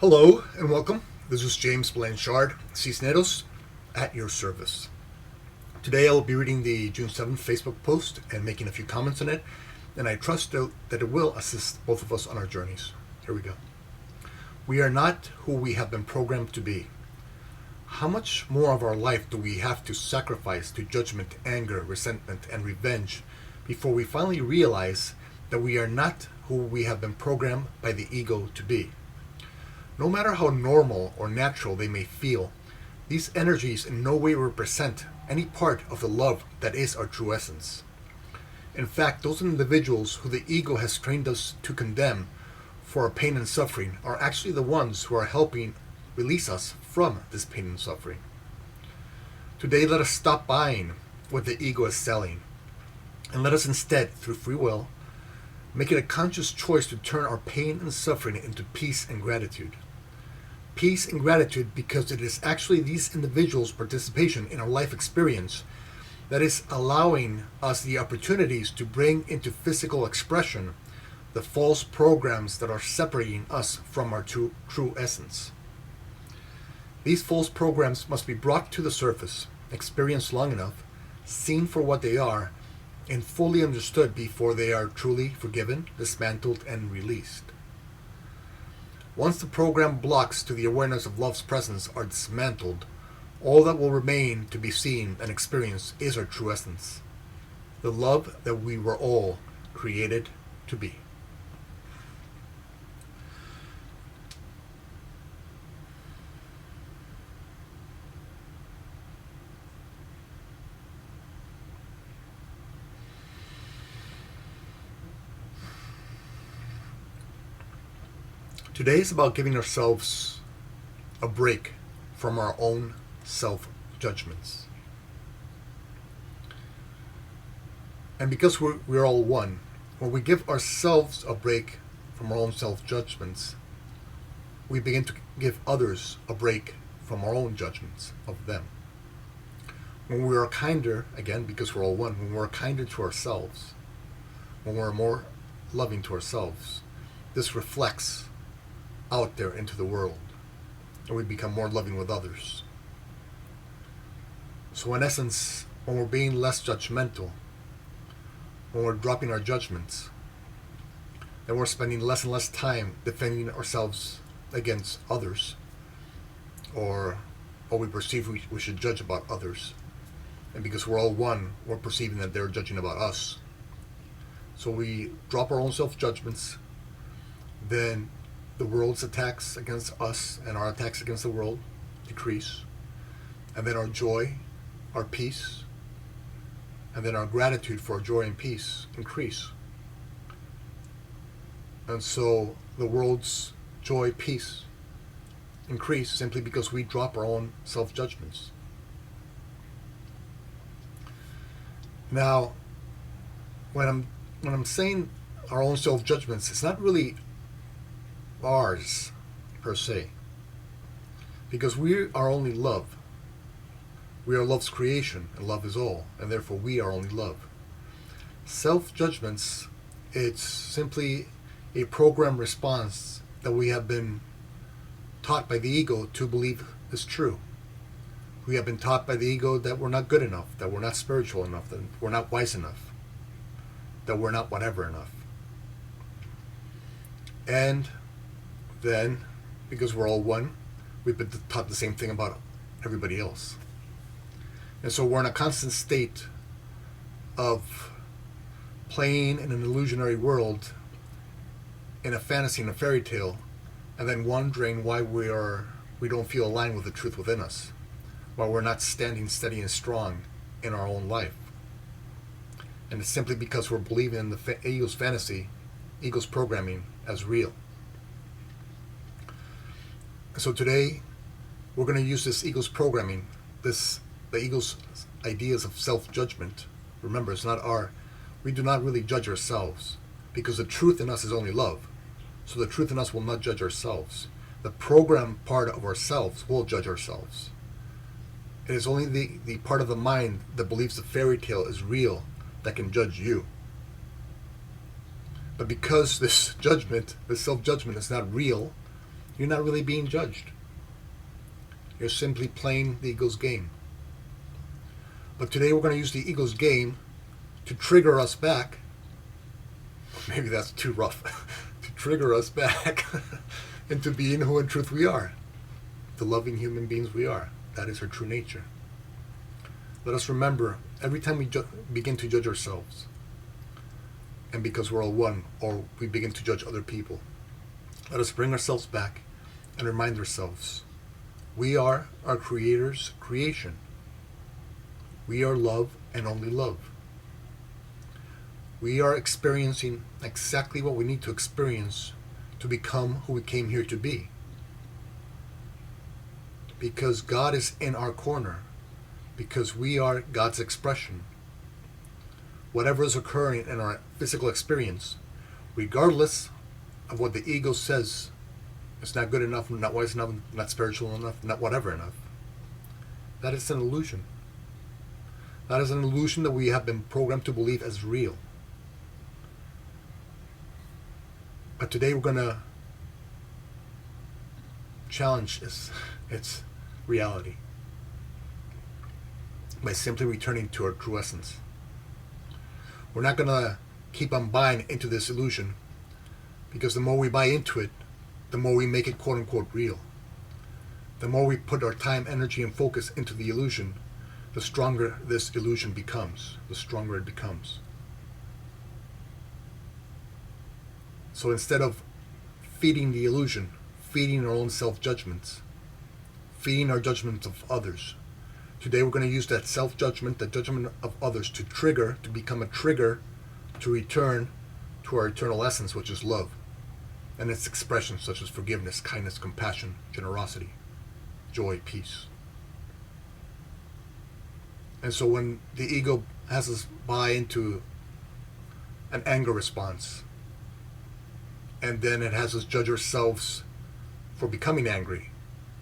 Hello and welcome. This is James Blanchard, Cisneros, at your service. Today I will be reading the June 7th Facebook post and making a few comments on it, and I trust that it will assist both of us on our journeys. Here we go. We are not who we have been programmed to be. How much more of our life do we have to sacrifice to judgment, anger, resentment, and revenge before we finally realize that we are not who we have been programmed by the ego to be? No matter how normal or natural they may feel, these energies in no way represent any part of the love that is our true essence. In fact, those individuals who the ego has trained us to condemn for our pain and suffering are actually the ones who are helping release us from this pain and suffering. Today, let us stop buying what the ego is selling, and let us instead, through free will, make it a conscious choice to turn our pain and suffering into peace and gratitude. Peace and gratitude because it is actually these individuals' participation in our life experience that is allowing us the opportunities to bring into physical expression the false programs that are separating us from our true essence. These false programs must be brought to the surface, experienced long enough, seen for what they are, and fully understood before they are truly forgiven, dismantled, and released. Once the program blocks to the awareness of love's presence are dismantled, all that will remain to be seen and experienced is our true essence, the love that we were all created to be. Today is about giving ourselves a break from our own self-judgments. And because we're all one, when we give ourselves a break from our own self-judgments, we begin to give others a break from our own judgments of them. When we are kinder, again, because we're all one, when we're kinder to ourselves, when we're more loving to ourselves, this reflects out there into the world, and we become more loving with others. So in essence, when we're being less judgmental, when we're dropping our judgments, then we're spending less and less time defending ourselves against others, or what we perceive we should judge about others. And because we're all one, we're perceiving that they're judging about us. So we drop our own self-judgments, then the world's attacks against us and our attacks against the world decrease. And then our joy, our peace, and then our gratitude for our joy and peace increase. And so the world's joy, peace increase simply because we drop our own self-judgments. Now, when I'm saying our own self-judgments, it's not really ours per se, because we are only love. We are love's creation, and love is all, and therefore we are only love. Self-judgments, it's simply a program response that we have been taught by the ego to believe is true. We have been taught by the ego that we're not good enough, that we're not spiritual enough, that we're not wise enough, that we're not whatever enough. And then, because we're all one, we've been taught the same thing about everybody else. And so we're in a constant state of playing in an illusionary world, in a fantasy, in a fairy tale, and then wondering why we don't feel aligned with the truth within us, why we're not standing steady and strong in our own life. And it's simply because we're believing in the ego's fantasy, ego's programming as real. So today, we're going to use this ego's programming, the ego's ideas of self-judgment. Remember, it's not we do not really judge ourselves, because the truth in us is only love. So the truth in us will not judge ourselves. The program part of ourselves will judge ourselves. It is only the part of the mind that believes the fairy tale is real that can judge you. But because this judgment, this self-judgment is not real, You're not really being judged. You're simply playing the ego's game. But today we're going to use the ego's game to trigger us back. Maybe that's too rough. To trigger us back into being who in truth we are. The loving human beings we are. That is our true nature. Let us remember, every time we begin to judge ourselves, and because we're all one, or we begin to judge other people, let us bring ourselves back and remind ourselves, we are our Creator's creation. We are love and only love. We are experiencing exactly what we need to experience to become who we came here to be. Because God is in our corner. Because we are God's expression. Whatever is occurring in our physical experience, regardless of what the ego says, it's not good enough, not wise enough, not spiritual enough, not whatever enough, that is an illusion. That is an illusion that we have been programmed to believe as real. But today we're going to challenge its reality by simply returning to our true essence. We're not going to keep on buying into this illusion, because the more we buy into it, the more we make it quote unquote real. The more we put our time, energy, and focus into the illusion, the stronger this illusion becomes, the stronger it becomes. So instead of feeding the illusion, feeding our own self-judgments, feeding our judgments of others, today we're going to use that self-judgment, that judgment of others, to become a trigger to return to our eternal essence, which is love, and its expressions such as forgiveness, kindness, compassion, generosity, joy, peace. And so when the ego has us buy into an anger response, and then it has us judge ourselves for becoming angry,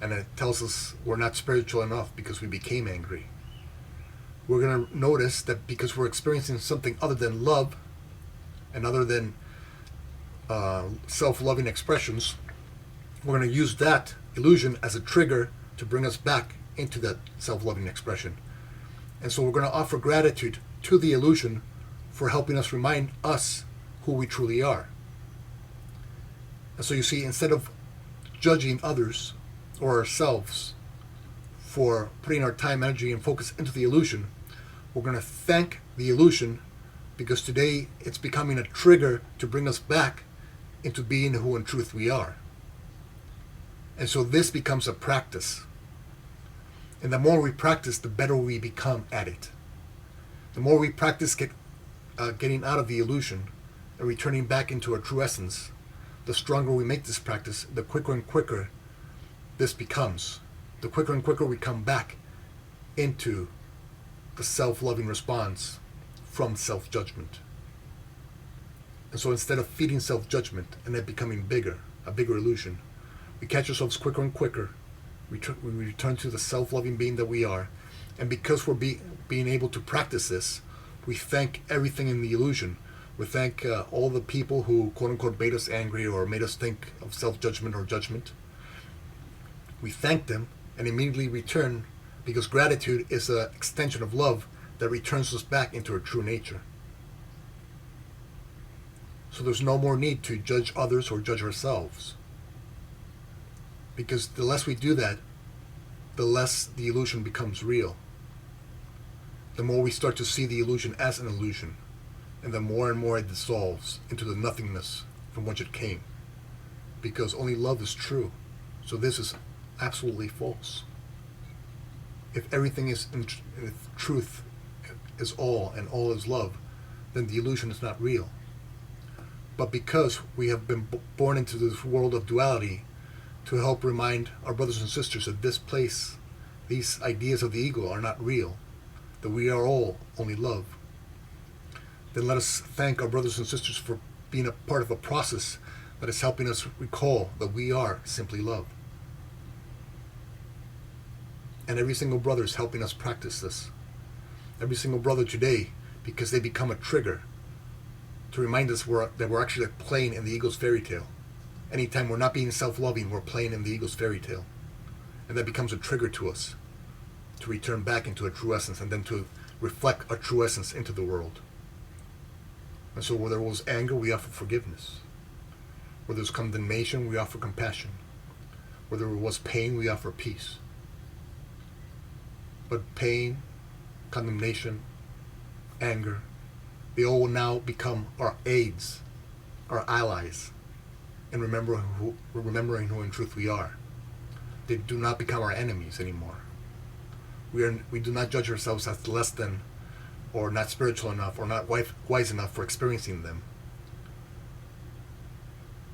and it tells us we're not spiritual enough because we became angry, we're going to notice that because we're experiencing something other than love and other than self-loving expressions, we're going to use that illusion as a trigger to bring us back into that self-loving expression. And so we're going to offer gratitude to the illusion for helping us remind us who we truly are. And so you see, instead of judging others or ourselves for putting our time, energy, and focus into the illusion, we're going to thank the illusion, because today it's becoming a trigger to bring us back into being who in truth we are. And so this becomes a practice. And the more we practice, the better we become at it. The more we practice getting out of the illusion and returning back into our true essence, the stronger we make this practice, the quicker and quicker this becomes. The quicker and quicker we come back into the self-loving response from self-judgment. And so instead of feeding self-judgment and it becoming bigger, a bigger illusion, we catch ourselves quicker and quicker. We return to the self-loving being that we are. And because we're being able to practice this, we thank everything in the illusion. We thank all the people who, quote-unquote, made us angry or made us think of self-judgment or judgment. We thank them and immediately return, because gratitude is an extension of love that returns us back into our true nature. So there's no more need to judge others or judge ourselves. Because the less we do that, the less the illusion becomes real. The more we start to see the illusion as an illusion, and the more and more it dissolves into the nothingness from which it came. Because only love is true. So this is absolutely false. If everything is if truth is all and all is love, then the illusion is not real. But because we have been born into this world of duality to help remind our brothers and sisters that this place, these ideas of the ego are not real, that we are all only love, then let us thank our brothers and sisters for being a part of a process that is helping us recall that we are simply love. And every single brother is helping us practice this. Every single brother today, because they become a trigger to remind us that we're actually playing in the ego's fairy tale. Anytime we're not being self-loving, we're playing in the ego's fairy tale. And that becomes a trigger to us to return back into a true essence and then to reflect our true essence into the world. And so where there was anger, we offer forgiveness. Where there's condemnation, we offer compassion. Where there was pain, we offer peace. But pain, condemnation, anger, they all will now become our aids, our allies, in remembering who in truth we are. They do not become our enemies anymore. We do not judge ourselves as less than, or not spiritual enough, or not wise enough for experiencing them.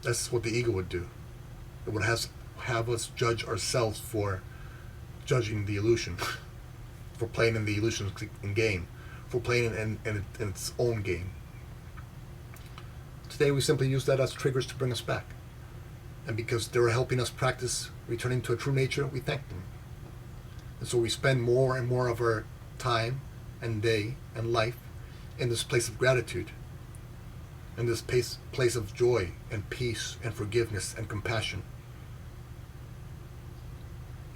That's what the ego would do. It would have us judge ourselves for judging the illusion, for playing in the illusion game, for playing in its own game. Today we simply use that as triggers to bring us back. And because they're helping us practice returning to a true nature, we thank them. And so we spend more and more of our time and day and life in this place of gratitude, in this place of joy and peace and forgiveness and compassion.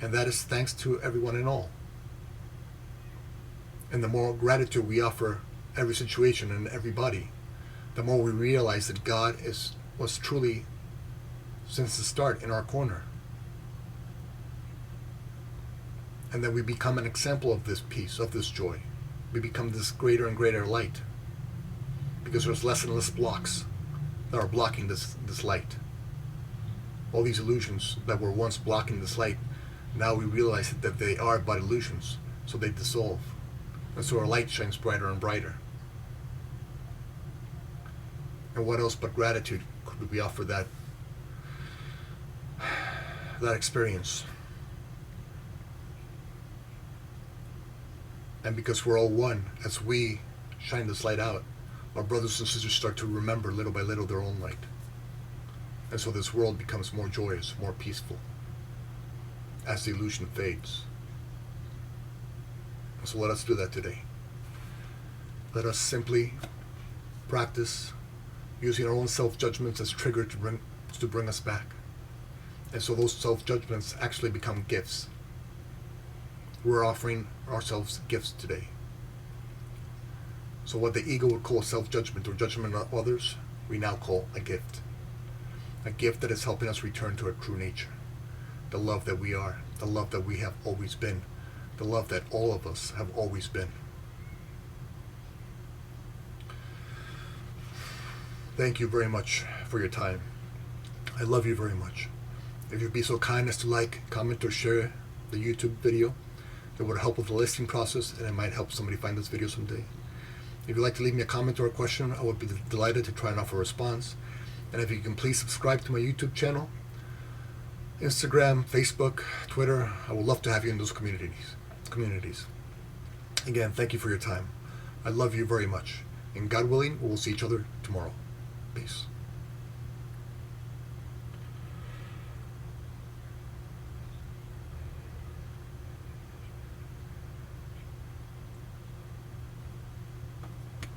And that is thanks to everyone and all. And the more gratitude we offer every situation and everybody, the more we realize that God was truly, since the start, in our corner. And that we become an example of this peace, of this joy. We become this greater and greater light. Because there's less and less blocks that are blocking this light. All these illusions that were once blocking this light, now we realize that they are but illusions, so they dissolve. And so our light shines brighter and brighter. And what else but gratitude could we offer that experience? And because we're all one, as we shine this light out, our brothers and sisters start to remember little by little their own light. And so this world becomes more joyous, more peaceful, as the illusion fades. And so let us do that today. Let us simply practice using our own self-judgments as trigger to bring us back. And so those self-judgments actually become gifts. We're offering ourselves gifts today. So what the ego would call self-judgment or judgment of others, we now call a gift. A gift that is helping us return to our true nature. The love that we are. The love that we have always been. The love that all of us have always been. Thank you very much for your time. I love you very much. If you'd be so kind as to like, comment, or share the YouTube video, it would help with the listing process, and it might help somebody find this video someday. If you'd like to leave me a comment or a question, I would be delighted to try and offer a response. And if you can please subscribe to my YouTube channel, Instagram, Facebook, Twitter, I would love to have you in those communities. Again, thank you for your time. I love you very much. And God willing, we will see each other tomorrow. Peace.